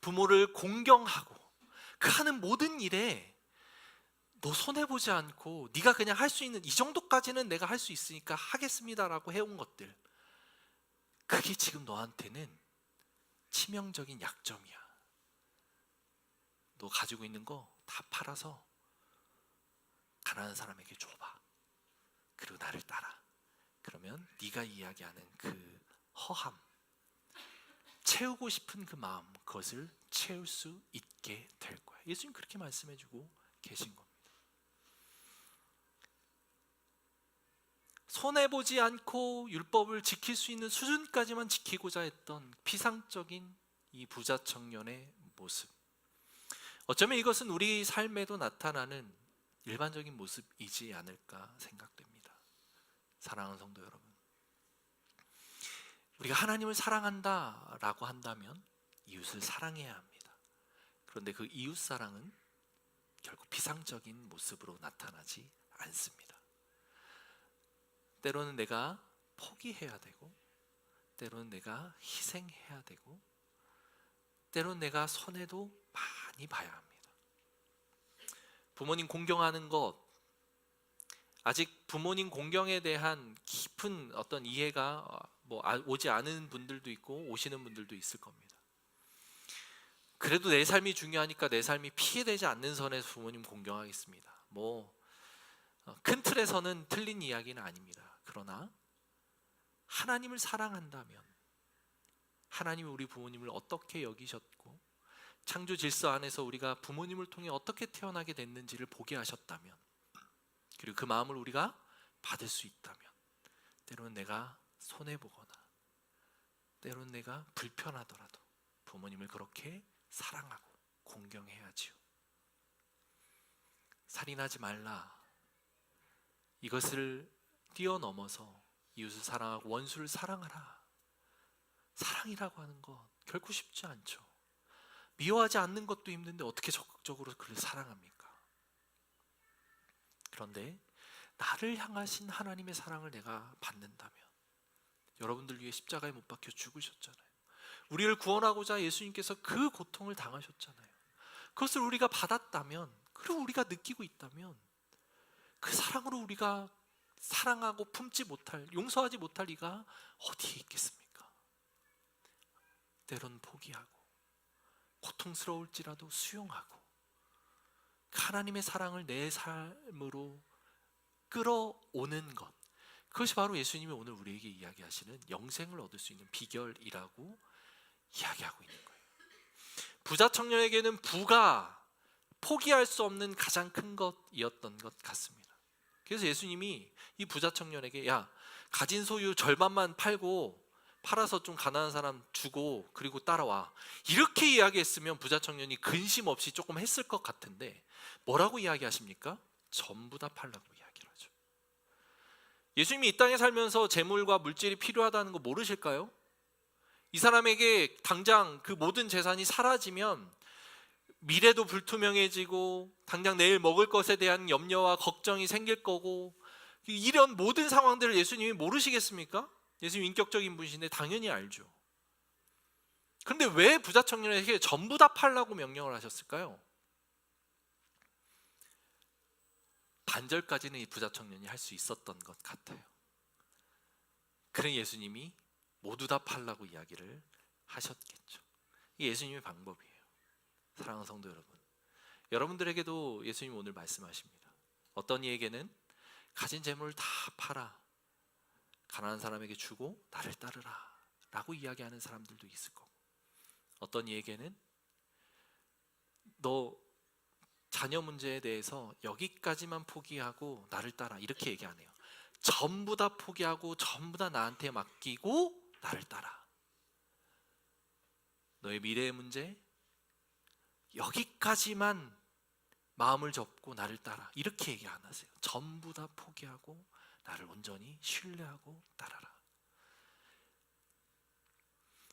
부모를 공경하고 그 하는 모든 일에 너 손해보지 않고 네가 그냥 할 수 있는 이 정도까지는 내가 할 수 있으니까 하겠습니다라고 해온 것들, 그게 지금 너한테는 치명적인 약점이야. 너 가지고 있는 거 다 팔아서 가난한 사람에게 줘봐. 그리고 나를 따라. 그러면 네가 이야기하는 그 허함, 채우고 싶은 그 마음, 그것을 채울 수 있게 될 거야. 예수님 그렇게 말씀해주고 계신 겁니다. 손해보지 않고 율법을 지킬 수 있는 수준까지만 지키고자 했던 피상적인 이 부자 청년의 모습, 어쩌면 이것은 우리 삶에도 나타나는 일반적인 모습이지 않을까 생각됩니다. 사랑하는 성도 여러분, 우리가 하나님을 사랑한다라고 한다면 이웃을 사랑해야 합니다. 그런데 그 이웃 사랑은 결국 피상적인 모습으로 나타나지 않습니다. 때로는 내가 포기해야 되고, 때로는 내가 희생해야 되고, 때로는 내가 손해도 많이 봐야 합니다. 부모님 공경하는 것, 아직 부모님 공경에 대한 깊은 어떤 이해가 오지 않은 분들도 있고 오시는 분들도 있을 겁니다. 그래도 내 삶이 중요하니까 내 삶이 피해되지 않는 선에서 부모님 공경하겠습니다. 큰 틀에서는 틀린 이야기는 아닙니다. 그러나 하나님을 사랑한다면, 하나님이 우리 부모님을 어떻게 여기셨고 창조 질서 안에서 우리가 부모님을 통해 어떻게 태어나게 됐는지를 보게 하셨다면, 그리고 그 마음을 우리가 받을 수 있다면, 때로는 내가 손해보거나 때로는 내가 불편하더라도 부모님을 그렇게 사랑하고 공경해야지요. 살인하지 말라, 이것을 뛰어넘어서 이웃을 사랑하고 원수를 사랑하라. 사랑이라고 하는 것 결코 쉽지 않죠. 미워하지 않는 것도 힘든데 어떻게 적극적으로 그를 사랑합니까? 그런데 나를 향하신 하나님의 사랑을 내가 받는다면, 여러분들 위해 십자가에 못 박혀 죽으셨잖아요. 우리를 구원하고자 예수님께서 그 고통을 당하셨잖아요. 그것을 우리가 받았다면, 그리고 우리가 느끼고 있다면, 그 사랑으로 우리가 사랑하고 품지 못할, 용서하지 못할 리가 어디에 있겠습니까? 때론 포기하고 고통스러울지라도 수용하고 하나님의 사랑을 내 삶으로 끌어오는 것, 그것이 바로 예수님이 오늘 우리에게 이야기하시는 영생을 얻을 수 있는 비결이라고 이야기하고 있는 거예요. 부자 청년에게는 부가 포기할 수 없는 가장 큰 것이었던 것 같습니다. 그래서 예수님이 이 부자 청년에게, 야, 가진 소유 절반만 팔아서 좀 가난한 사람 주고 그리고 따라와, 이렇게 이야기했으면 부자 청년이 근심 없이 조금 했을 것 같은데 뭐라고 이야기하십니까? 전부 다 팔라고 이야기를 하죠. 예수님이 이 땅에 살면서 재물과 물질이 필요하다는 거 모르실까요? 이 사람에게 당장 그 모든 재산이 사라지면 미래도 불투명해지고 당장 내일 먹을 것에 대한 염려와 걱정이 생길 거고, 이런 모든 상황들을 예수님이 모르시겠습니까? 예수님 인격적인 분이신데 당연히 알죠. 그런데 왜 부자 청년에게 전부 다 팔라고 명령을 하셨을까요? 반절까지는 이 부자 청년이 할 수 있었던 것 같아요. 그런 예수님이 모두 다 팔라고 이야기를 하셨겠죠. 이게 예수님의 방법이에요. 사랑하는 성도 여러분, 여러분들에게도 예수님 오늘 말씀하십니다. 어떤 이에게는 가진 재물을 다 팔아 가난한 사람에게 주고 나를 따르라 라고 이야기하는 사람들도 있을 거고, 어떤 이에게는 너 자녀 문제에 대해서 여기까지만 포기하고 나를 따라, 이렇게 얘기 안 해요. 전부 다 포기하고 전부 다 나한테 맡기고 나를 따라. 너의 미래의 문제 여기까지만 마음을 접고 나를 따라, 이렇게 얘기 안 하세요. 전부 다 포기하고 나를 온전히 신뢰하고 따라라.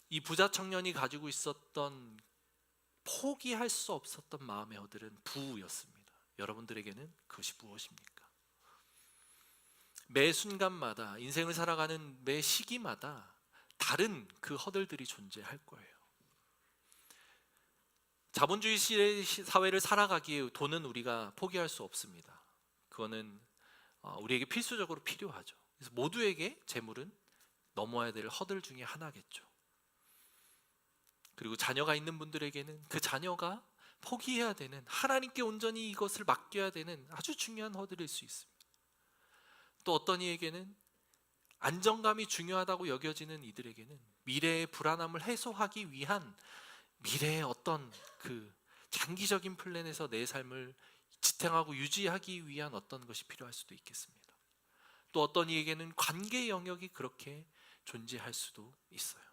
이 부자 청년이 가지고 있었던 포기할 수 없었던 마음의 허들은 부였습니다. 여러분들에게는 그것이 무엇입니까? 매 순간마다, 인생을 살아가는 매 시기마다 다른 그 허들들이 존재할 거예요. 자본주의 사회를 살아가기에 돈은 우리가 포기할 수 없습니다. 그거는 우리에게 필수적으로 필요하죠. 그래서 모두에게 재물은 넘어야 될 허들 중에 하나겠죠. 그리고 자녀가 있는 분들에게는 그 자녀가 포기해야 되는, 하나님께 온전히 이것을 맡겨야 되는 아주 중요한 허들일 수 있습니다. 또 어떤 이에게는 안정감이 중요하다고 여겨지는 이들에게는 미래의 불안함을 해소하기 위한, 미래의 어떤 그 장기적인 플랜에서 내 삶을 지탱하고 유지하기 위한 어떤 것이 필요할 수도 있겠습니다. 또 어떤 이에게는 관계 영역이 그렇게 존재할 수도 있어요.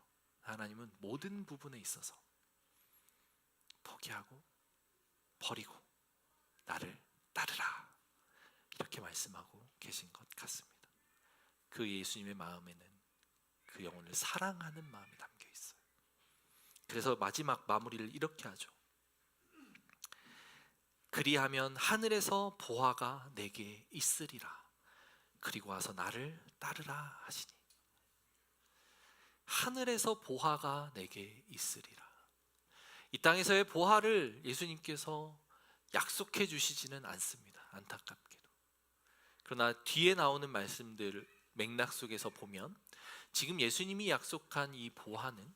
하나님은 모든 부분에 있어서 포기하고 버리고 나를 따르라, 이렇게 말씀하고 계신 것 같습니다. 그 예수님의 마음에는 그 영혼을 사랑하는 마음이 담겨 있어요. 그래서 마지막 마무리를 이렇게 하죠. 그리하면 하늘에서 보화가 내게 있으리라. 그리고 와서 나를 따르라 하시니. 하늘에서 보화가 내게 있으리라. 이 땅에서의 보화를 예수님께서 약속해 주시지는 않습니다. 안타깝게도. 그러나 뒤에 나오는 말씀들 맥락 속에서 보면 지금 예수님이 약속한 이 보화는,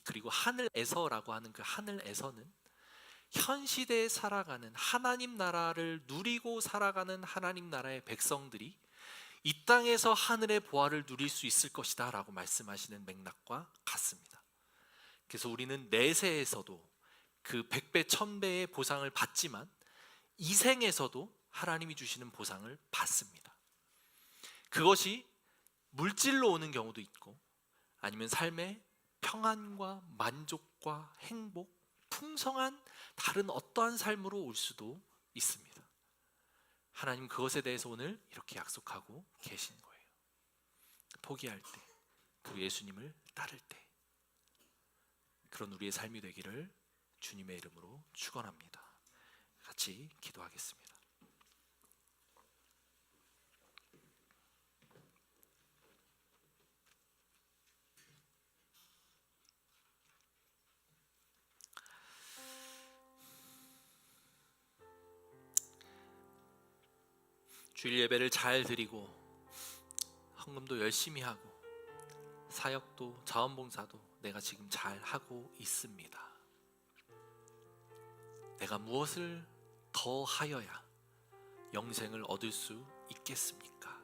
그리고 하늘에서라고 하는 그 하늘에서는 현 시대에 살아가는 하나님 나라를 누리고 살아가는 하나님 나라의 백성들이 이 땅에서 하늘의 보화를 누릴 수 있을 것이다 라고 말씀하시는 맥락과 같습니다. 그래서 우리는 내세에서도 그 100배 1000배의 보상을 받지만 이 생에서도 하나님이 주시는 보상을 받습니다. 그것이 물질로 오는 경우도 있고, 아니면 삶의 평안과 만족과 행복, 풍성한 다른 어떠한 삶으로 올 수도 있습니다. 하나님 그것에 대해서 오늘 이렇게 약속하고 계신 거예요. 포기할 때, 그리고 예수님을 따를 때, 그런 우리의 삶이 되기를 주님의 이름으로 축원합니다. 같이 기도하겠습니다. 주일 예배를 잘 드리고 헌금도 열심히 하고 사역도 자원봉사도 내가 지금 잘 하고 있습니다. 내가 무엇을 더 하여야 영생을 얻을 수 있겠습니까?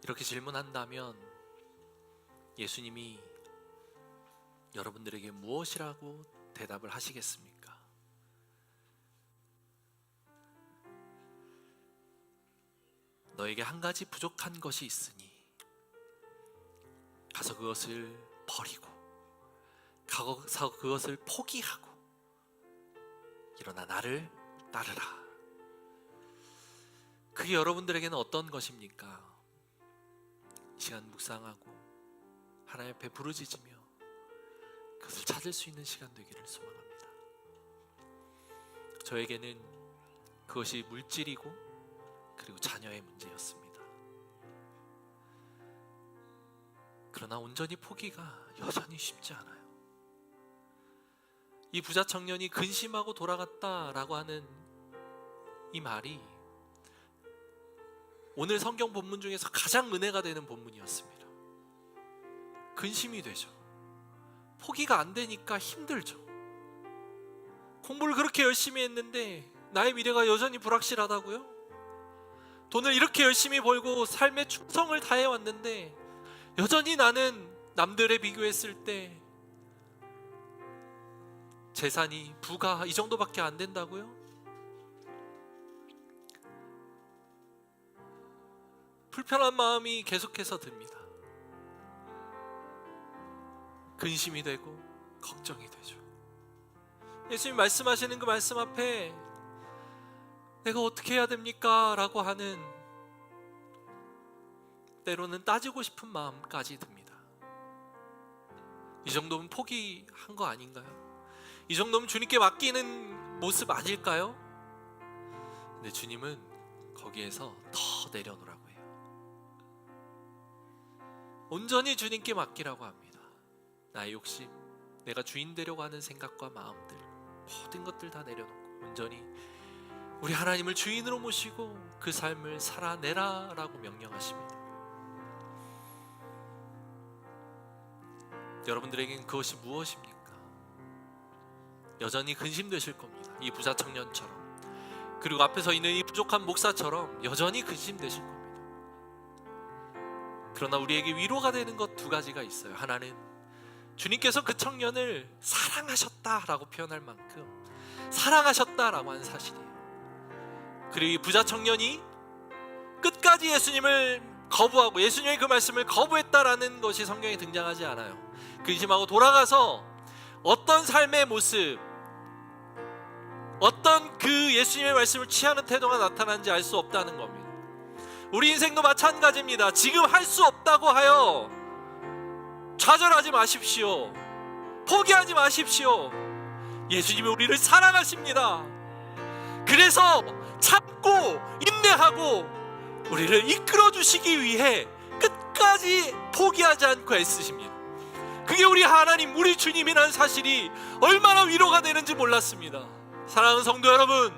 이렇게 질문한다면 예수님이 여러분들에게 무엇이라고 대답을 하시겠습니까? 너에게 한 가지 부족한 것이 있으니 가서 그것을 버리고, 가서 그것을 포기하고 일어나 나를 따르라. 그게 여러분들에게는 어떤 것입니까? 이 시간 묵상하고 하나님 앞에 부르짖으며 그것을 찾을 수 있는 시간 되기를 소망합니다. 저에게는 그것이 물질이고 그리고 자녀의 문제였습니다. 그러나 온전히 포기가 여전히 쉽지 않아요. 이 부자 청년이 근심하고 돌아갔다라고 하는 이 말이 오늘 성경 본문 중에서 가장 은혜가 되는 본문이었습니다. 근심이 되죠. 포기가 안 되니까 힘들죠. 공부를 그렇게 열심히 했는데 나의 미래가 여전히 불확실하다고요? 돈을 이렇게 열심히 벌고 삶의 충성을 다해왔는데 여전히 나는 남들에 비교했을 때 재산이, 부가 이 정도밖에 안 된다고요? 불편한 마음이 계속해서 듭니다. 근심이 되고 걱정이 되죠. 예수님 말씀하시는 그 말씀 앞에 내가 어떻게 해야 됩니까? 라고 하는, 때로는 따지고 싶은 마음까지 듭니다. 이 정도면 포기한 거 아닌가요? 이 정도면 주님께 맡기는 모습 아닐까요? 근데 주님은 거기에서 더 내려놓으라고 해요. 온전히 주님께 맡기라고 합니다. 나의 욕심, 내가 주인 되려고 하는 생각과 마음들, 모든 것들 다 내려놓고 온전히 우리 하나님을 주인으로 모시고 그 삶을 살아내라 라고 명령하십니다. 여러분들에겐 그것이 무엇입니까? 여전히 근심되실 겁니다. 이 부자 청년처럼, 그리고 앞에 서 있는 이 부족한 목사처럼 여전히 근심되실 겁니다. 그러나 우리에게 위로가 되는 것 두 가지가 있어요. 하나는 주님께서 그 청년을 사랑하셨다라고 표현할 만큼 사랑하셨다라고 하는 사실이에요. 그리고 이 부자 청년이 끝까지 예수님을 거부하고 예수님의 그 말씀을 거부했다라는 것이 성경에 등장하지 않아요. 근심하고 돌아가서 어떤 삶의 모습, 어떤 그 예수님의 말씀을 취하는 태도가 나타나는지 알 수 없다는 겁니다. 우리 인생도 마찬가지입니다. 지금 할 수 없다고 하여 좌절하지 마십시오. 포기하지 마십시오. 예수님이 우리를 사랑하십니다. 그래서 참고 인내하고 우리를 이끌어 주시기 위해 끝까지 포기하지 않고 애쓰십니다. 그게 우리 하나님, 우리 주님이라는 사실이 얼마나 위로가 되는지 몰랐습니다. 사랑하는 성도 여러분,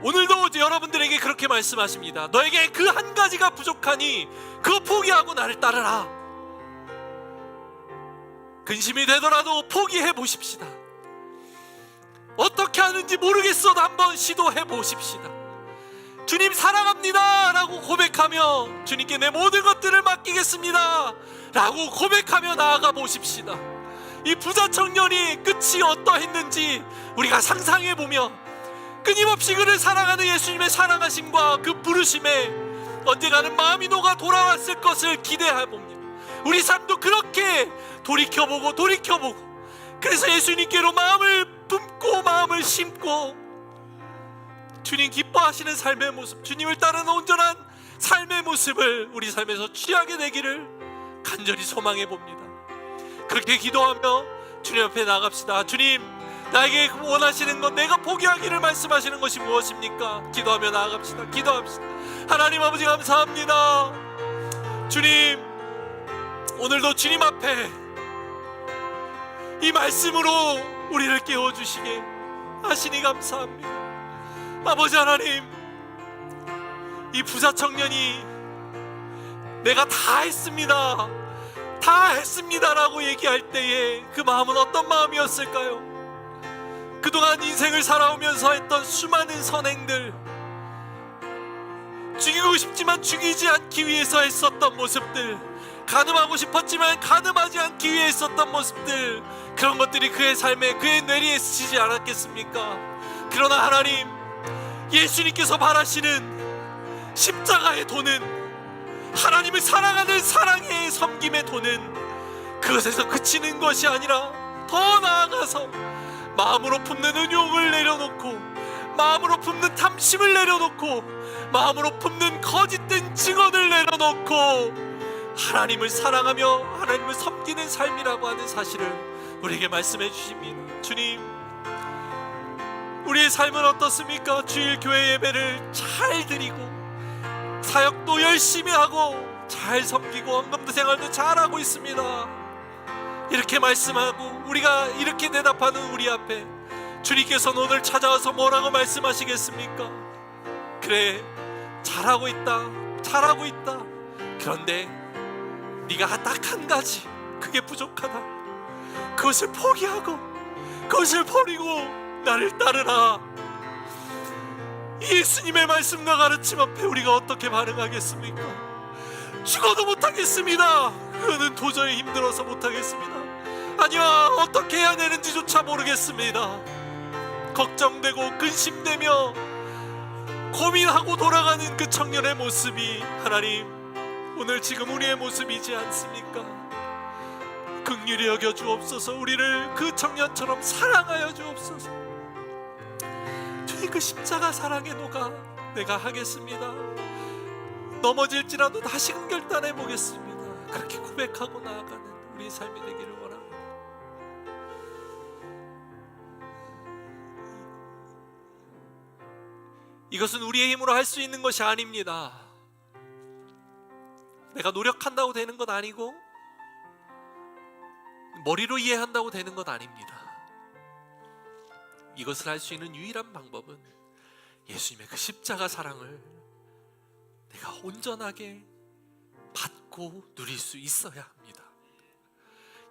오늘도 여러분들에게 그렇게 말씀하십니다. 너에게 그 한 가지가 부족하니 그거 포기하고 나를 따르라. 근심이 되더라도 포기해 보십시다. 어떻게 하는지 모르겠어도 한번 시도해 보십시다. 주님 사랑합니다 라고 고백하며 주님께 내 모든 것들을 맡기겠습니다 라고 고백하며 나아가 보십시다. 이 부자 청년이 끝이 어떠했는지 우리가 상상해 보며 끊임없이 그를 사랑하는 예수님의 사랑하심과 그 부르심에 언젠가는 마음이 녹아 돌아왔을 것을 기대해 봅니다. 우리 삶도 그렇게 돌이켜보고 그래서 예수님께로 마음을 품고 마음을 심고 주님 기뻐하시는 삶의 모습, 주님을 따르는 온전한 삶의 모습을 우리 삶에서 취하게 되기를 간절히 소망해 봅니다. 그렇게 기도하며 주님 앞에 나갑시다. 주님, 나에게 원하시는 것, 내가 포기하기를 말씀하시는 것이 무엇입니까? 기도하며 나아갑시다. 기도합시다. 하나님 아버지 감사합니다. 주님, 오늘도 주님 앞에 이 말씀으로 우리를 깨워주시게 하시니 감사합니다. 아버지 하나님, 이 부자 청년이 내가 다 했습니다 라고 얘기할 때에 그 마음은 어떤 마음이었을까요? 그동안 인생을 살아오면서 했던 수많은 선행들, 죽이고 싶지만 죽이지 않기 위해서 했었던 모습들, 가늠하고 싶었지만 가늠하지 않기 위해 했었던 모습들, 그런 것들이 그의 삶에, 그의 뇌리에 스치지 않았겠습니까? 그러나 하나님, 예수님께서 바라시는 십자가의 도는, 하나님을 사랑하는 사랑의 섬김의 도는 그것에서 그치는 것이 아니라 더 나아가서 마음으로 품는 은욕을 내려놓고, 마음으로 품는 탐심을 내려놓고, 마음으로 품는 거짓된 증언을 내려놓고 하나님을 사랑하며 하나님을 섬기는 삶이라고 하는 사실을 우리에게 말씀해 주십니다. 주님, 우리의 삶은 어떻습니까? 주일 교회 예배를 잘 드리고 사역도 열심히 하고 잘 섬기고 헌금도 생활도 잘하고 있습니다. 이렇게 말씀하고 우리가 이렇게 대답하는 우리 앞에 주님께서는 오늘 찾아와서 뭐라고 말씀하시겠습니까? 그래, 잘하고 있다. 그런데 네가 딱 한 가지, 그게 부족하다. 그것을 포기하고 그것을 버리고 나를 따르라. 예수님의 말씀과 가르침 앞에 우리가 어떻게 반응하겠습니까? 죽어도 못하겠습니다. 그거는 도저히 힘들어서 못하겠습니다. 아니야, 어떻게 해야 되는지조차 모르겠습니다. 걱정되고 근심되며 고민하고 돌아가는 그 청년의 모습이 하나님, 오늘 지금 우리의 모습이지 않습니까? 긍휼히 여겨 주옵소서. 우리를 그 청년처럼 사랑하여 주옵소서. 주님, 그 십자가 사랑에 녹아 내가 하겠습니다. 넘어질지라도 다시금 결단해 보겠습니다. 그렇게 고백하고 나아가는 우리의 삶이 되기를 원합니다. 이것은 우리의 힘으로 할 수 있는 것이 아닙니다. 내가 노력한다고 되는 것 아니고 머리로 이해한다고 되는 것 아닙니다. 이것을 할 수 있는 유일한 방법은 예수님의 그 십자가 사랑을 내가 온전하게 받고 누릴 수 있어야 합니다.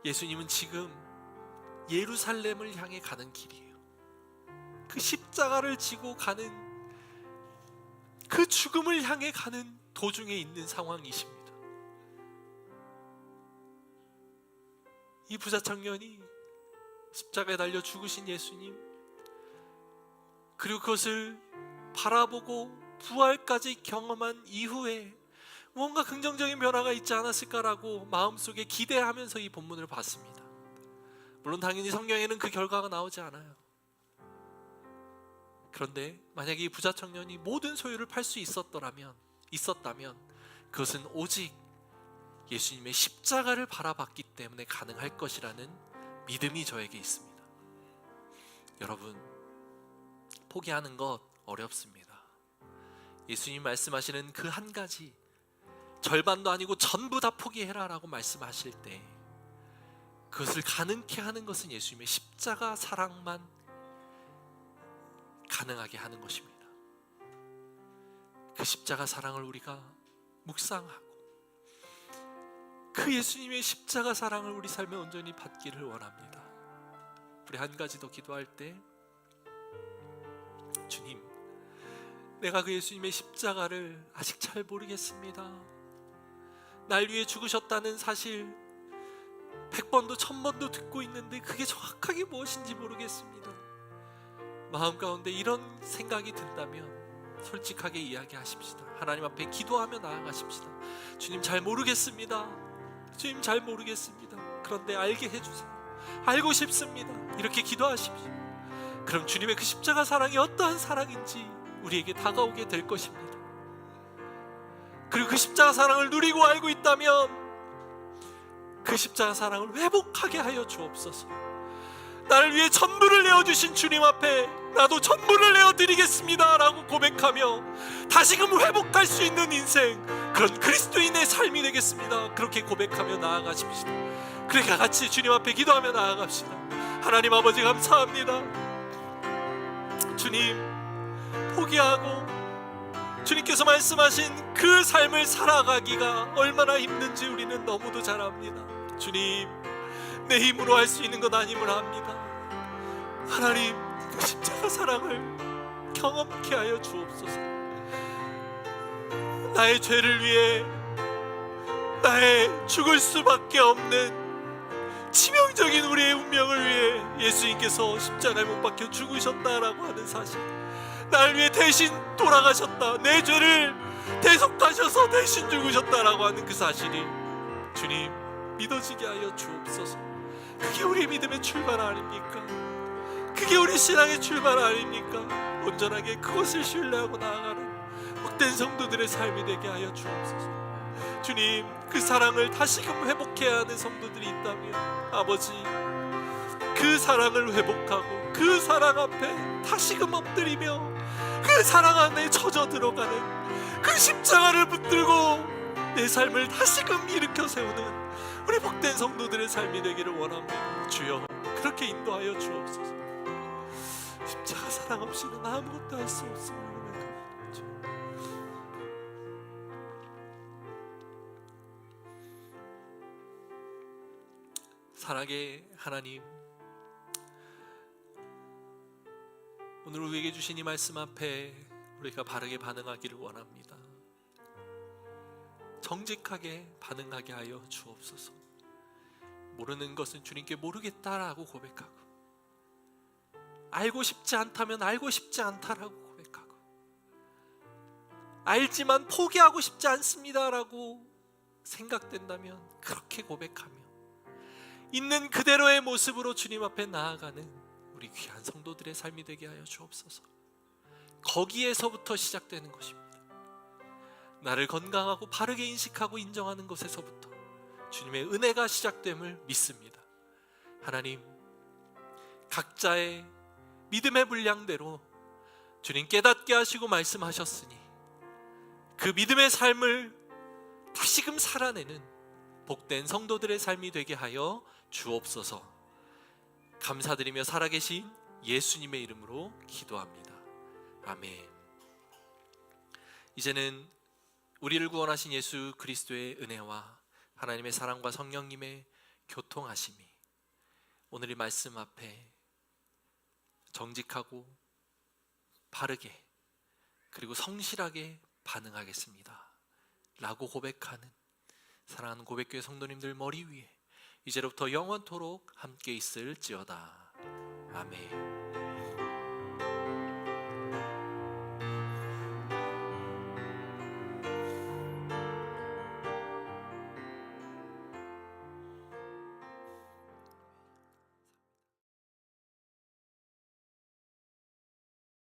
예수님은 지금 예루살렘을 향해 가는 길이에요. 그 십자가를 지고 가는, 그 죽음을 향해 가는 도중에 있는 상황이십니다. 이 부자 청년이 십자가에 달려 죽으신 예수님, 그리고 그것을 바라보고 부활까지 경험한 이후에 뭔가 긍정적인 변화가 있지 않았을까라고 마음속에 기대하면서 이 본문을 봤습니다. 물론 당연히 성경에는 그 결과가 나오지 않아요. 그런데 만약에 이 부자 청년이 모든 소유를 팔 수 있었다면 그것은 오직 예수님의 십자가를 바라봤기 때문에 가능할 것이라는 믿음이 저에게 있습니다. 여러분, 포기하는 것 어렵습니다. 예수님 말씀하시는 그 한 가지, 절반도 아니고 전부 다 포기해라 라고 말씀하실 때 그것을 가능케 하는 것은 예수님의 십자가 사랑만 가능하게 하는 것입니다. 그 십자가 사랑을 우리가 묵상하고 그 예수님의 십자가 사랑을 우리 삶에 온전히 받기를 원합니다. 우리 한 가지 더 기도할 때, 주님, 내가 그 예수님의 십자가를 아직 잘 모르겠습니다. 날 위해 죽으셨다는 사실 100번도 1000번도 듣고 있는데 그게 정확하게 무엇인지 모르겠습니다. 마음 가운데 이런 생각이 든다면 솔직하게 이야기하십시다. 하나님 앞에 기도하며 나아가십시다. 주님, 잘 모르겠습니다. 주님, 잘 모르겠습니다. 그런데 알게 해주세요. 알고 싶습니다. 이렇게 기도하십시오. 그럼 주님의 그 십자가 사랑이 어떠한 사랑인지 우리에게 다가오게 될 것입니다. 그리고 그 십자가 사랑을 누리고 알고 있다면 그 십자가 사랑을 회복하게 하여 주옵소서. 나를 위해 전부를 내어주신 주님 앞에 나도 전부를 내어드리겠습니다 라고 고백하며 다시금 회복할 수 있는 인생, 그런 그리스도인의 삶이 되겠습니다. 그렇게 고백하며 나아가십시다. 그러니까 같이 주님 앞에 기도하며 나아갑시다. 하나님 아버지, 감사합니다. 주님, 포기하고 주님께서 말씀하신 그 삶을 살아가기가 얼마나 힘든지 우리는 너무도 잘 압니다. 주님, 내 힘으로 할 수 있는 것 아님을 압니다. 하나님, 그 십자가 사랑을 경험케 하여 주옵소서. 나의 죄를 위해, 나의 죽을 수밖에 없는 치명적인 우리의 운명을 위해 예수님께서 십자가에 못 박혀 죽으셨다라고 하는 사실, 나를 위해 대신 돌아가셨다, 내 죄를 대속하셔서 대신 죽으셨다라고 하는 그 사실이 주님 믿어지게 하여 주옵소서. 그게 우리의 믿음의 출발 아닙니까? 그게 우리 신앙의 출발 아닙니까? 온전하게 그것을 신뢰하고 나아가는 복된 성도들의 삶이 되게 하여 주옵소서. 주님, 그 사랑을 다시금 회복해야 하는 성도들이 있다면 아버지, 그 사랑을 회복하고 그 사랑 앞에 다시금 엎드리며 그 사랑 안에 젖어 들어가는 그 십자가를 붙들고 내 삶을 다시금 일으켜 세우는 우리 복된 성도들의 삶이 되기를 원합니다. 주여, 그렇게 인도하여 주옵소서. 십자가 사랑 없이는 아무것도 할 수 없음을 고백합니다. 사랑의 하나님, 오늘 우리에게 주신 이 말씀 앞에 우리가 바르게 반응하기를 원합니다. 정직하게 반응하게 하여 주옵소서. 모르는 것은 주님께 모르겠다라고 고백하고, 알고 싶지 않다면 알고 싶지 않다라고 고백하고, 알지만 포기하고 싶지 않습니다라고 생각된다면 그렇게 고백하며 있는 그대로의 모습으로 주님 앞에 나아가는 우리 귀한 성도들의 삶이 되게 하여 주옵소서. 거기에서부터 시작되는 것입니다. 나를 건강하고 바르게 인식하고 인정하는 것에서부터 주님의 은혜가 시작됨을 믿습니다. 하나님, 각자의 믿음의 분량대로 주님 깨닫게 하시고 말씀하셨으니 그 믿음의 삶을 다시금 살아내는 복된 성도들의 삶이 되게 하여 주옵소서. 감사드리며 살아계신 예수님의 이름으로 기도합니다. 아멘. 이제는 우리를 구원하신 예수 그리스도의 은혜와 하나님의 사랑과 성령님의 교통하심이 오늘 이 말씀 앞에 정직하고 바르게 그리고 성실하게 반응하겠습니다 라고 고백하는 사랑하는 고백교회 성도님들 머리 위에 이제로부터 영원토록 함께 있을지어다. 아멘.